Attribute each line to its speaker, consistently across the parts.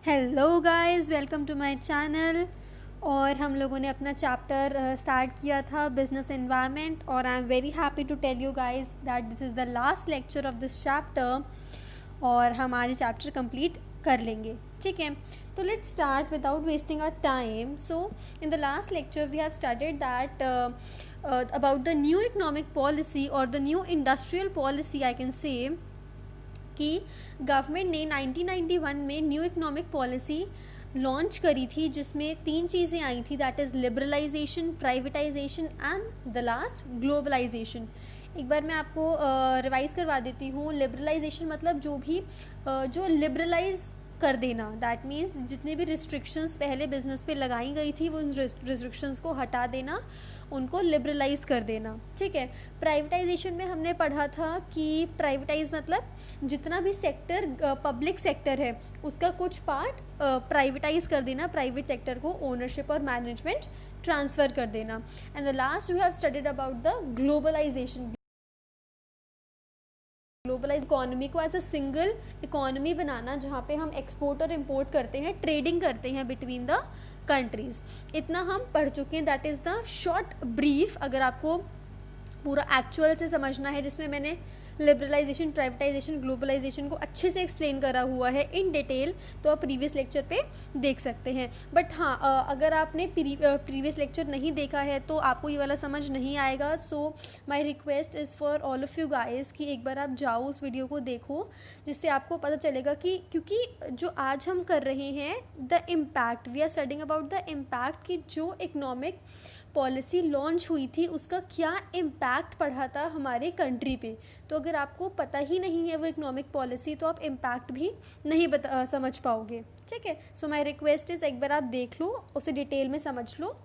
Speaker 1: Hello guys, welcome to my channel. और हम लोगों ने अपना चैप्टर स्टार्ट किया था बिजनेस एनवायरनमेंट, और I am very happy to tell you guys that this is the last lecture of this chapter, और हम आज चैप्टर कंप्लीट कर लेंगे। ठीक है, तो let's start without wasting our time. So in the last lecture we have studied that about the new economic policy or the new industrial policy, I can say, कि government ने 1991 में new economic policy launch करी थी, जिसमें 3 चीज़ें आई थी, that is liberalisation, privatisation and the last globalisation. एक बार मैं आपको रिवाइज़ करवा देती हूँ। लिबरलाइजेशन मतलब जो लिबरलाइज कर देना, दैट मीन्स जितने भी रिस्ट्रिक्शंस पहले बिजनेस पे लगाई गई थी वो उन रिस्ट्रिक्शंस को हटा देना, उनको लिबरलाइज कर देना। ठीक है, प्राइवेटाइजेशन में हमने पढ़ा था कि प्राइवेटाइज मतलब जितना भी सेक्टर पब्लिक सेक्टर है उसका कुछ पार्ट प्राइवेटाइज कर देना, प्राइवेट सेक्टर को ओनरशिप और मैनेजमेंट ट्रांसफ़र कर देना। And the last we have studied about the globalisation. Globalise economy को एज अ सिंगल इकोनॉमी बनाना, जहाँ पे हम एक्सपोर्ट और इम्पोर्ट करते हैं, ट्रेडिंग करते हैं बिटवीन द कंट्रीज़। इतना हम पढ़ चुके हैं। That is the short brief. अगर आपको पूरा एक्चुअल से समझना है, जिसमें मैंने लिबरलाइजेशन, प्राइवेटाइजेशन, ग्लोबलाइजेशन को अच्छे से एक्सप्लेन करा हुआ है इन डिटेल, तो आप प्रीवियस लेक्चर पे देख सकते हैं। बट हाँ, अगर आपने प्रीवियस लेक्चर नहीं देखा है तो आपको ये वाला समझ नहीं आएगा। So my request is for all of you guys कि एक बार आप जाओ उस वीडियो को देखो, जिससे आपको पता चलेगा कि क्योंकि जो आज हम कर रहे हैं the impact, we are studying about the impact, कि जो इकोनॉमिक पॉलिसी लॉन्च हुई थी उसका क्या इम्पैक्ट पड़ा था हमारे कंट्री पे। तो अगर आपको पता ही नहीं है वो इकोनॉमिक पॉलिसी, तो आप इम्पैक्ट भी नहीं समझ पाओगे। ठीक है, सो माय रिक्वेस्ट इज़ एक बार आप देख लो, उसे डिटेल में समझ लो,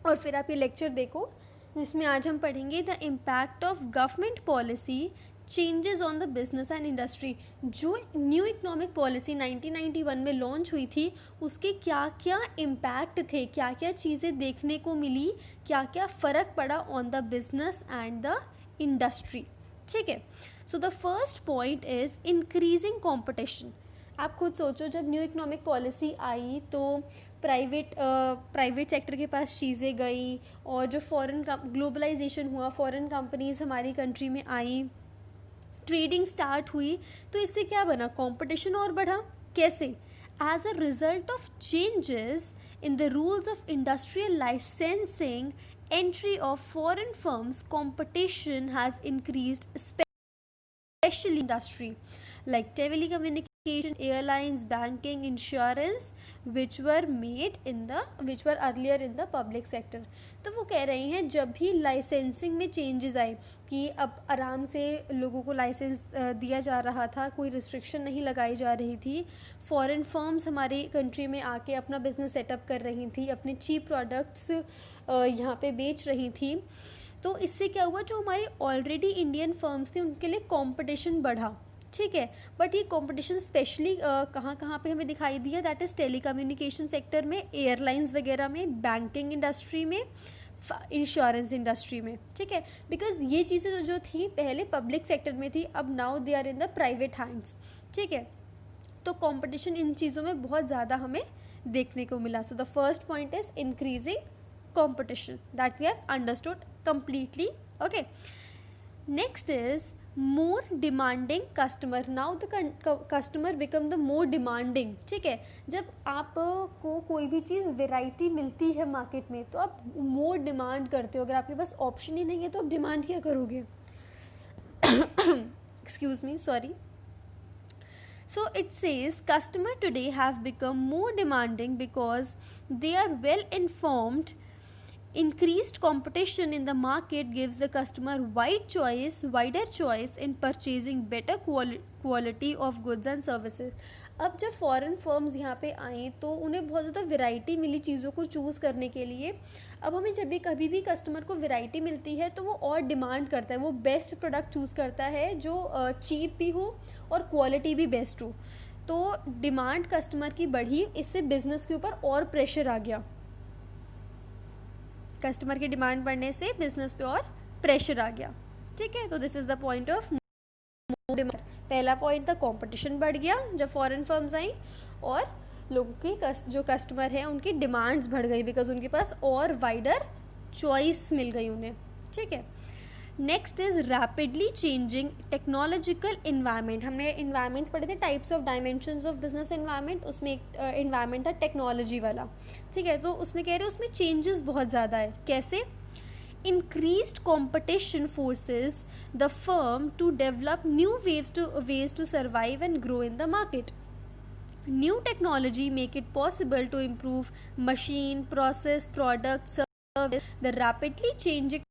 Speaker 1: और फिर आप ये लेक्चर देखो, जिसमें आज हम पढ़ेंगे the impact of government policy changes on the business and industry. जो न्यू इकोनॉमिक पॉलिसी 1991 में लॉन्च हुई थी उसके क्या क्या इम्पैक्ट थे, क्या क्या चीज़ें देखने को मिली, क्या क्या फ़र्क पड़ा on the business and the industry. ठीक है, so the first point is increasing competition. आप खुद सोचो, जब न्यू इकोनॉमिक पॉलिसी आई तो प्राइवेट सेक्टर के पास चीज़ें गई, और जो ग्लोबलाइजेशन हुआ, फॉरेन कंपनीज़ हमारी कंट्री में आई, ट्रेडिंग स्टार्ट हुई, तो इससे क्या बना, कंपटीशन और बढ़ा। कैसे? As a result of changes in the rules of industrial licensing, entry of foreign firms, competition has increased, especially industry like telecommunication, airlines, banking, insurance, which were earlier in the public sector। तो वो कह रहे हैं जब भी licensing में changes आए, कि अब आराम से लोगों को लाइसेंस दिया जा रहा था, कोई रिस्ट्रिक्शन नहीं लगाई जा रही थी, फॉरेन फर्म्स हमारी कंट्री में आके अपना बिजनेस सेटअप कर रही थी, अपने चीप प्रोडक्ट्स यहाँ पे बेच रही थी, तो इससे क्या हुआ, जो हमारी ऑलरेडी इंडियन फर्म्स थे उनके लिए कंपटीशन बढ़ा। ठीक है, बट ये कंपटीशन स्पेशली कहाँ कहाँ पे हमें दिखाई दिया, दैट इज़ टेलीकम्युनिकेशन सेक्टर में, एयरलाइंस वगैरह में, बैंकिंग इंडस्ट्री में, इंश्योरेंस इंडस्ट्री में। ठीक है, बिकॉज ये चीज़ें जो थी पहले पब्लिक सेक्टर में थी, अब now they are in the private hands. ठीक है, तो कंपटीशन इन चीज़ों में बहुत ज़्यादा हमें देखने को मिला। So the first point is increasing competition, that we have understood completely. Okay, next is more demanding customer. Now the customer become the more demanding। ठीक है, जब आपको कोई भी चीज़ वेराइटी मिलती है मार्केट में तो आप मोर डिमांड करते हो। अगर आपके पास ऑप्शन ही नहीं है तो आप डिमांड क्या करोगे? Excuse me, sorry. So it says customer today have become more demanding because they are well informed. Increased competition in the market gives the customer wider choice in purchasing better quality of goods and services। अब जब foreign firms यहाँ पे आए तो उन्हें बहुत ज़्यादा variety मिली चीज़ों को चूज़ करने के लिए। अब हमें जब भी कभी भी कस्टमर को वैरायटी मिलती है तो वो और डिमांड करता है, वो बेस्ट प्रोडक्ट चूज़ करता है जो चीप भी हो और क्वालिटी भी बेस्ट हो। तो डिमांड कस्टमर की बढ़ी, इससे बिजनेस के ऊपर और प्रेशर आ गया। कस्टमर की डिमांड बढ़ने से बिजनेस पे और प्रेशर आ गया। ठीक है, तो this is the point of demand. पहला पॉइंट था कंपटीशन बढ़ गया जब फॉरेन फर्म्स आई, और लोगों की जो कस्टमर है उनकी डिमांड्स बढ़ गई, बिकॉज उनके पास और वाइडर चॉइस मिल गई उन्हें, ठीक है। Next is rapidly changing technological environment. हमने इन्वायरमेंट्स पढ़े थे, types of dimensions of business environment, उसमें एक इन्वायरमेंट था टेक्नोलॉजी वाला, ठीक है। तो उसमें कह रहे हैं उसमें चेंजेस बहुत ज़्यादा है। कैसे? increased competition forces the firm to develop new ways to survive and grow in the market. New technology make it possible to improve machine, process, product, service. The rapidly changing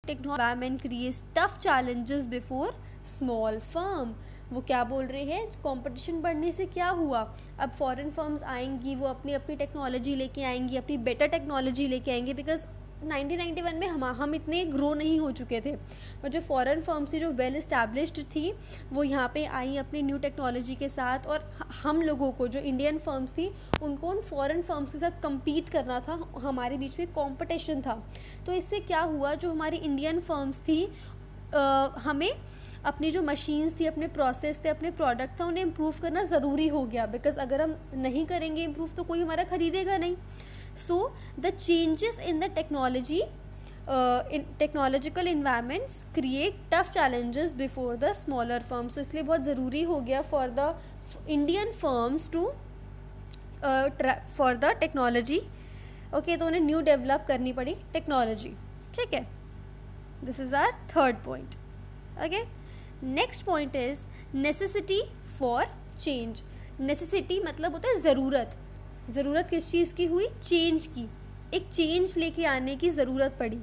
Speaker 1: technology environment creates tough challenges before small firm. वो क्या बोल रहे हैं, competition बढ़ने से क्या हुआ, अब फॉरेन फर्म्स आएंगी, वो अपनी अपनी टेक्नोलॉजी लेके आएंगी, अपनी बेटर टेक्नोलॉजी लेके आएंगी, बिकॉज 1991 में हम इतने ग्रो नहीं हो चुके थे, और जो फॉरेन फर्म्स थी जो वेल इस्टेब्लिश्ड थी वो यहाँ पे आई अपनी न्यू टेक्नोलॉजी के साथ, और हम लोगों को जो इंडियन फर्म्स थी उनको उन फॉरेन फर्म्स के साथ कम्पीट करना था, हमारे बीच में कंपटीशन था। तो इससे क्या हुआ, जो हमारी इंडियन फर्म्स थी हमें अपनी जो मशीन्स थी, अपने प्रोसेस थे, अपने प्रोडक्ट था, उन्हें इम्प्रूव करना ज़रूरी हो गया, बिकॉज अगर हम नहीं करेंगे इम्प्रूव तो कोई हमारा ख़रीदेगा नहीं। So the changes in the in technological environments create tough challenges before the smaller firms. तो इसलिए बहुत ज़रूरी हो गया for the Indian firms to for the technology, okay, तो उन्हें न्यू डेवलप करनी पड़ी टेक्नोलॉजी, ठीक है। This is our third point, okay. Next point is necessity for change. Necessity मतलब होता है ज़रूरत। ज़रूरत किस चीज़ की हुई, चेंज की, एक चेंज लेके आने की ज़रूरत पड़ी।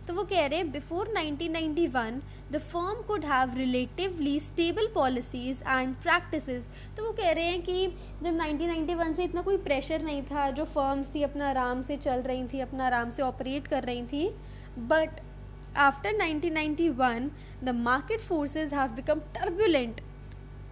Speaker 1: तो वो कह रहे हैं before 1991 the firm could have relatively stable policies and practices. तो वो कह रहे हैं कि जब 1991 से इतना कोई प्रेशर नहीं था, जो फर्म्स थी अपना आराम से चल रही थी, अपना आराम से ऑपरेट कर रही थी, but after 1991 the market forces have become turbulent.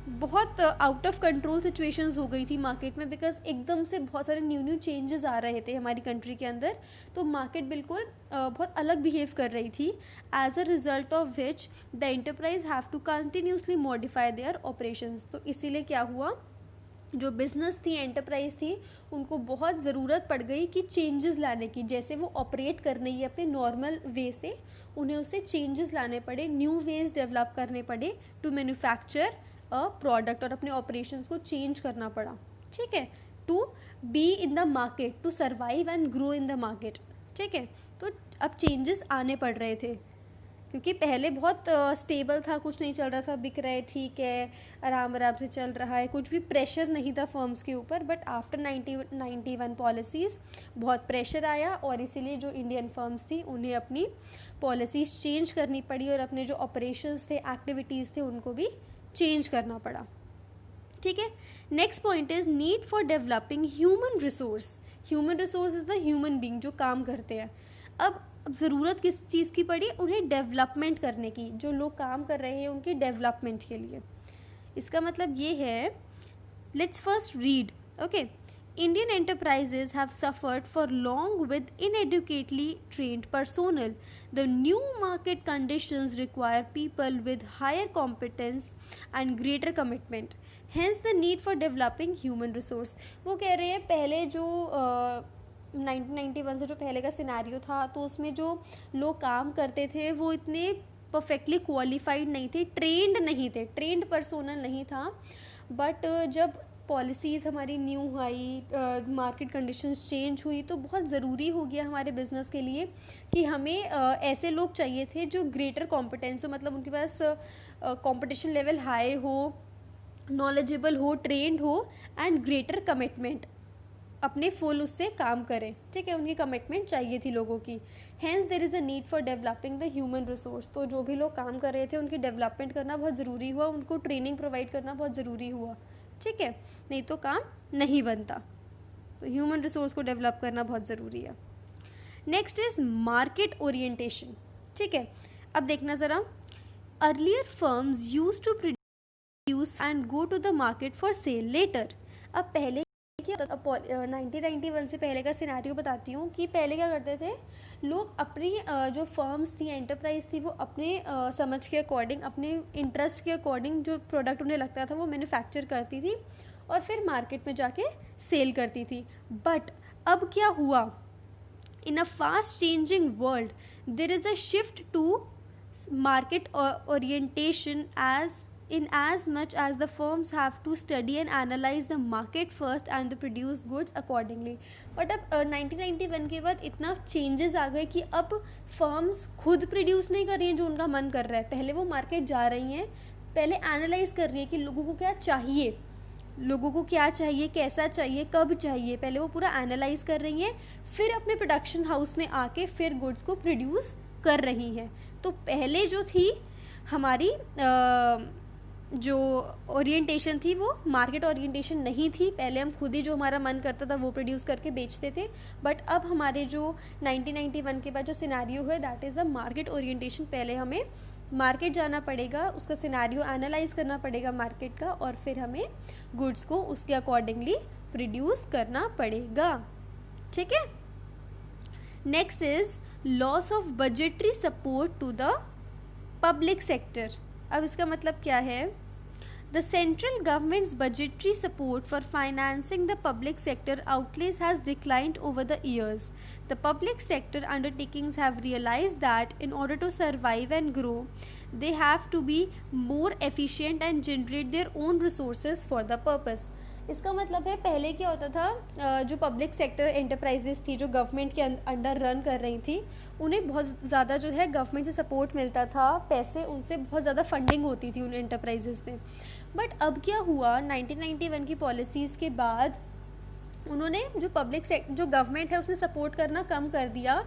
Speaker 1: बहुत आउट ऑफ कंट्रोल सिचुएशंस हो गई थी मार्केट में, बिकॉज एकदम से बहुत सारे न्यू चेंजेस आ रहे थे हमारी कंट्री के अंदर, तो मार्केट बिल्कुल बहुत अलग बिहेव कर रही थी। As a result of which the enterprise have to continuously modify their operations. तो इसीलिए क्या हुआ, जो बिज़नेस थी, एंटरप्राइज थी, उनको बहुत ज़रूरत पड़ गई कि चेंजेस लाने की। जैसे वो ऑपरेट कर रही है अपने नॉर्मल वे से, उन्हें उससे चेंजेस लाने पड़े, न्यू वेज डेवलप करने पड़े टू मैन्युफैक्चर प्रोडक्ट, और अपने ऑपरेशंस को चेंज करना पड़ा, ठीक है, to be in the market, to survive and grow in the market, ठीक है। तो अब चेंजेस आने पड़ रहे थे, क्योंकि पहले बहुत स्टेबल था, कुछ नहीं चल रहा था, बिक रहा है, ठीक है, आराम आराम से चल रहा है, कुछ भी प्रेशर नहीं था फर्म्स के ऊपर। बट आफ्टर 1991 पॉलिसीज़ बहुत प्रेशर आया, और इसीलिए जो इंडियन फर्म्स थी उन्हें अपनी पॉलिसीज़ चेंज करनी पड़ी, और अपने जो ऑपरेशंस थे, एक्टिविटीज़ थे, उनको भी चेंज करना पड़ा, ठीक है। Next point is need for developing human resource. Human resource is the human being जो काम करते हैं। अब ज़रूरत किस चीज़ की पड़ी, उन्हें डेवलपमेंट करने की, जो लोग काम कर रहे हैं उनकी डेवलपमेंट के लिए। इसका मतलब ये है, let's first read, okay. Indian enterprises have suffered for long with inadequately trained personnel. The new market conditions require people with higher competence and greater commitment. Hence the need for developing human resource. वो कह रहे हैं पहले जो 1991 से जो पहले का सिनेरियो था, तो उसमें जो लोग काम करते थे वो इतने परफेक्टली क्वालिफाइड नहीं थे, ट्रेंड नहीं थे, ट्रेंड पर्सोनल नहीं था। बट जब पॉलिसीज़ हमारी न्यू आई, मार्केट कंडीशंस चेंज हुई, तो बहुत ज़रूरी हो गया हमारे बिज़नेस के लिए कि हमें ऐसे लोग चाहिए थे जो ग्रेटर कॉम्पिटेंस हो, मतलब उनके पास कंपटीशन लेवल हाई हो, नॉलेजेबल हो, ट्रेंड हो, एंड ग्रेटर कमिटमेंट, अपने फुल उससे काम करें, ठीक है, उनकी कमिटमेंट चाहिए थी लोगों की। Hence there is a need for developing the human resource. तो जो भी लोग काम कर रहे थे उनकी डेवलपमेंट करना बहुत ज़रूरी हुआ, उनको ट्रेनिंग प्रोवाइड करना बहुत ज़रूरी हुआ, ठीक है, नहीं तो काम नहीं बनता। तो ह्यूमन रिसोर्स को डेवलप करना बहुत ज़रूरी है। नेक्स्ट इज मार्केट ओरिएंटेशन, ठीक है। अब देखना ज़रा, earlier firms used to produce and go to the market for sale later. अब पहले क्या, 1991 से पहले का सिनेरियो बताती हूँ कि पहले क्या करते थे लोग, अपनी जो फर्म्स थी, एंटरप्राइज थी, वो अपने समझ के अकॉर्डिंग, अपने इंटरेस्ट के अकॉर्डिंग जो प्रोडक्ट उन्हें लगता था वो मैन्युफैक्चर करती थी, और फिर मार्केट में जाके सेल करती थी. बट अब क्या हुआ, in a fast changing world there is a shift to market orientation, as much as the firms have to study and analyze the market first and the produce goods accordingly. But अब 1991 के बाद इतना changes आ गए कि अब firms खुद produce नहीं कर रही हैं जो उनका मन कर रहा है. पहले वो मार्केट जा रही हैं, पहले एनालाइज कर रही है कि लोगों को क्या चाहिए, लोगों को क्या चाहिए, कैसा चाहिए, कब चाहिए, पहले वो पूरा एनालाइज कर रही हैं, फिर अपने प्रोडक्शन हाउस में आके फिर गुड्स को प्रोड्यूस कर रही हैं. तो पहले जो थी हमारी जो ओरिएंटेशन थी वो मार्केट ओरिएंटेशन नहीं थी. पहले हम खुद ही जो हमारा मन करता था वो प्रोड्यूस करके बेचते थे. बट अब हमारे जो 1991 के बाद जो सिनेरियो है that is the market orientation. पहले हमें मार्केट जाना पड़ेगा, उसका सिनेरियो एनालाइज करना पड़ेगा मार्केट का, और फिर हमें गुड्स को उसके अकॉर्डिंगली प्रोड्यूस करना पड़ेगा. ठीक है. Next is loss of budgetary support to the public sector. अब इसका मतलब क्या है, The central government's budgetary support for financing the public sector outlays has declined over the years. The public sector undertakings have realized that in order to survive and grow, they have to be more efficient and generate their own resources for the purpose. इसका मतलब है पहले क्या होता था, जो public sector enterprises थी जो गवर्नमेंट के अंडर रन कर रही थी, उन्हें बहुत ज़्यादा जो है गवर्नमेंट से सपोर्ट मिलता था, पैसे उनसे बहुत ज़्यादा फंडिंग होती थी उन एंटरप्राइजेस में. बट अब क्या हुआ, 1991 की पॉलिसीज़ के बाद उन्होंने जो पब्लिक सेक्टर जो गवर्नमेंट है उसने सपोर्ट करना कम कर दिया.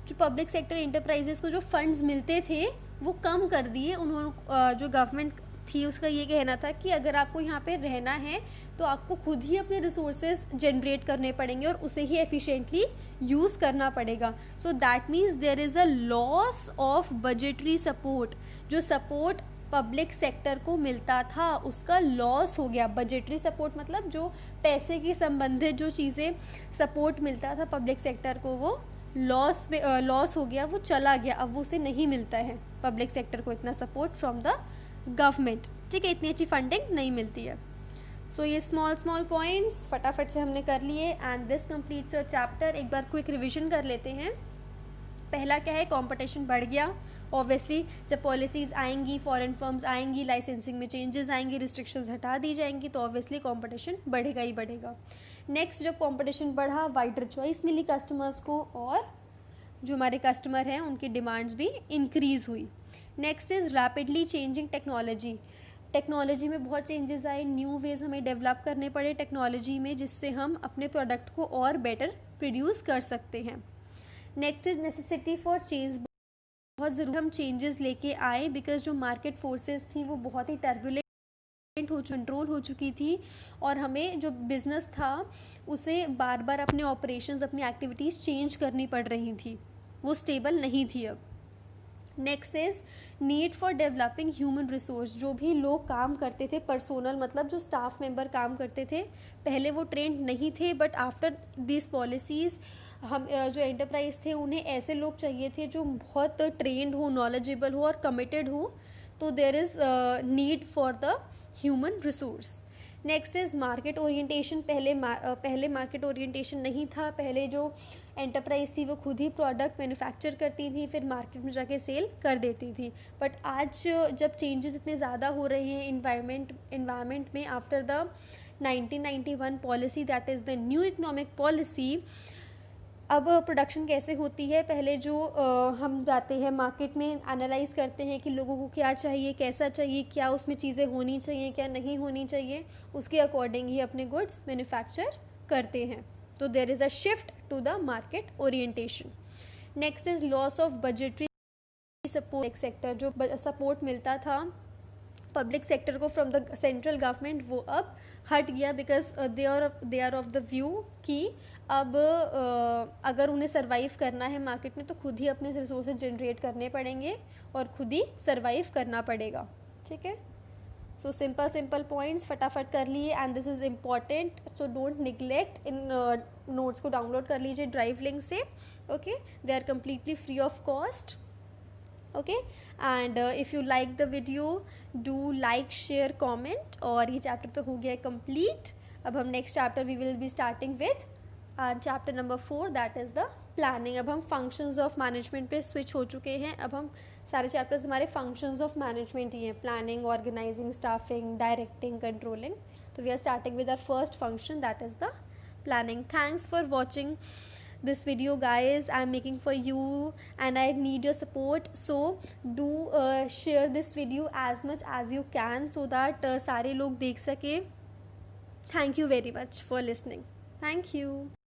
Speaker 1: जो पब्लिक सेक्टर एंटरप्राइजेस को जो फंड्स मिलते थे वो कम कर दिए. उन्होंने जो गवर्नमेंट थी उसका ये कहना था कि अगर आपको यहाँ पे रहना है तो आपको खुद ही अपने रिसोर्सेज जनरेट करने पड़ेंगे और उसे ही एफिशिएंटली यूज़ करना पड़ेगा. So that means there is a loss of budgetary support. जो सपोर्ट पब्लिक सेक्टर को मिलता था उसका लॉस हो गया. बजटरी सपोर्ट मतलब जो पैसे के संबंधित जो चीज़ें सपोर्ट मिलता था पब्लिक सेक्टर को वो लॉस हो गया, वो चला गया. अब वो उसे नहीं मिलता है पब्लिक सेक्टर को इतना सपोर्ट फ्रॉम द गवर्नमेंट. ठीक है, इतनी अच्छी फंडिंग नहीं मिलती है. सो ये स्मॉल पॉइंट्स फटाफट से हमने कर लिए and this completes your chapter. एक बार क्विक रिविजन कर लेते हैं. पहला क्या है, कंपटीशन बढ़ गया. ऑब्वियसली जब पॉलिसीज़ आएंगी, फॉरेन फर्म्स आएंगी, लाइसेंसिंग में चेंजेस आएंगी, रिस्ट्रिक्शंस हटा दी जाएंगी, तो ऑब्वियसली कंपटीशन बढ़ेगा ही बढ़ेगा. नेक्स्ट, जब कंपटीशन बढ़ा, वाइडर चॉइस मिली कस्टमर्स को और जो हमारे कस्टमर हैं उनकी डिमांड्स भी इंक्रीज़ हुई. Next is rapidly changing technology. Technology में बहुत चेंजेस आए, न्यू वेज हमें डेवलप करने पड़े टेक्नोलॉजी में, जिससे हम अपने प्रोडक्ट को और बेटर प्रोड्यूस कर सकते हैं. Next is necessity for change. बहुत ज़रूरी हम चेंजेस लेके आए बिकॉज जो मार्केट फोर्सेस थी वो बहुत ही टर्बुलेंट कंट्रोल हो चुकी थी और हमें जो बिज़नेस था उसे बार बार अपने ऑपरेशंस, अपनी एक्टिविटीज़ चेंज करनी पड़ रही थी, वो स्टेबल नहीं थी अब. Next is need for developing human resource. जो भी लोग काम करते थे, पर्सोनल मतलब जो स्टाफ मेंबर काम करते थे, पहले वो ट्रेंड नहीं थे, बट आफ्टर दिस पॉलिसीज़ हम जो एंटरप्राइज थे उन्हें ऐसे लोग चाहिए थे जो बहुत ट्रेंड हो, नॉलेजेबल हो और कमिटेड हो. तो there is need for the human resource. Next is market orientation. पहले मार्केट ओरिएंटेशन नहीं था. पहले जो एंटरप्राइज थी वो खुद ही प्रोडक्ट मैन्युफैक्चर करती थी, फिर मार्केट में जाके सेल कर देती थी. बट आज जब चेंजेस इतने ज़्यादा हो रहे हैं इन्वायरमेंट में after the 1991 policy that is the new economic policy, अब प्रोडक्शन कैसे होती है, पहले जो हम जाते हैं मार्केट में, एनालाइज करते हैं कि लोगों को क्या चाहिए, कैसा चाहिए, क्या उसमें चीज़ें होनी चाहिए, क्या नहीं होनी चाहिए, उसके अकॉर्डिंग ही अपने गुड्स मैन्युफैक्चर करते हैं. तो there is a shift to the market orientation. Next is loss of budgetary support sector. जो सपोर्ट मिलता था पब्लिक सेक्टर को फ्रॉम द सेंट्रल गवर्नमेंट वो अब हट गया because they are of the view कि अब अगर उन्हें सर्वाइव करना है मार्केट में तो खुद ही अपने रिसोर्सेज जनरेट करने पड़ेंगे और खुद ही सर्वाइव करना पड़ेगा. ठीक है, सो सिंपल पॉइंट्स फटाफट कर लिए and this is important, so don't neglect. इन नोट्स को डाउनलोड कर लीजिए ड्राइव लिंक से. Okay, they are completely free of cost. Okay, and if you like the video do like, share, comment. और ये चैप्टर तो हो गया कंप्लीट. अब हम next chapter we will be starting with chapter number 4 that is the planning. अब हम functions of management पे स्विच हो चुके हैं. अब हम सारे चैप्टर्स हमारे फंक्शंस ऑफ मैनेजमेंट ही हैं, planning, organising, staffing, directing, controlling. तो we are starting with our first function that is the planning. Thanks for watching this video guys. I'm making for you and I need your support, so do share this video as much as you can so that सारे लोग देख सकें. Thank you very much for listening. Thank you.